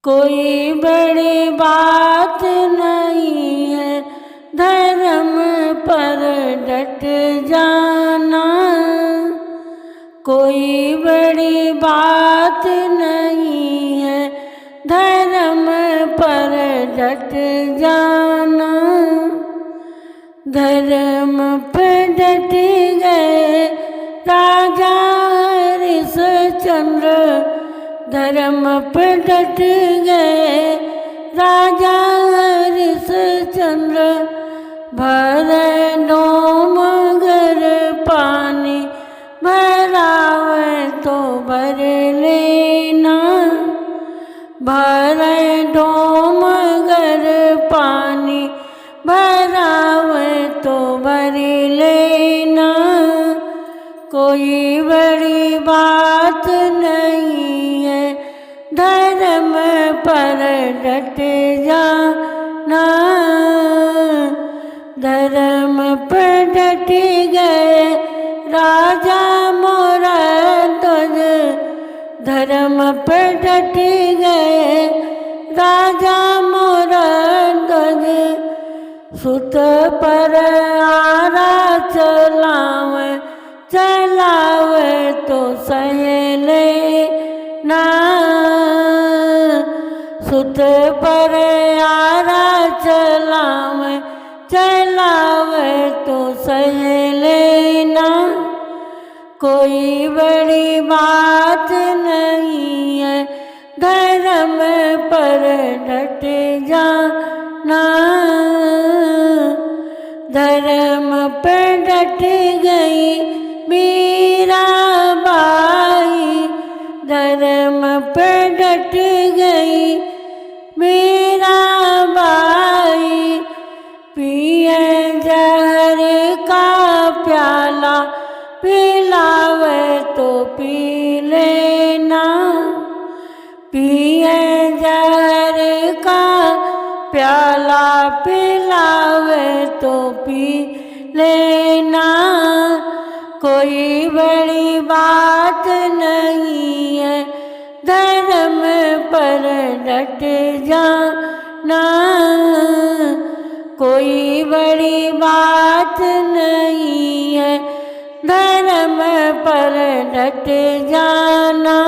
कोई बड़ी बात नहीं है धर्म पर डट जाना। कोई बड़ी बात नहीं है धर्म पर डट जाना। धर्म पर डट गए राजा हरिश्चंद्र। धर्म पर डट गए राजा हरिश्चंद्र। भरे डोम गर पानी भरावे तो भर लेना। भरे डोम गर पानी भरावे तो भर लेना। कोई बड़ी बात नहीं है धर्म पर डट जाना। धर्म पर डट गए राजा मोरा ध्वज। धर्म पर डट गए राजा मोरा ध्वज। सुत पर आरा चलावे चलावे तो सह लेना। सुत पर आरा चलावे चलावे तो सह लेना। कोई बड़ी बात नहीं है धर्म पर डट जाना। धर्म पर डट गई मीरा बाई। धर्म पर डट गई मीरा बाई। पिए जहर का प्याला पिलावे तो पी लेना। पिए जहर का प्याला पिलावे तो पी लेना। कोई बड़ी बात नहीं है धर्म पर डट जाना। कोई बड़ी बात नहीं है धर्म पर डट जाना।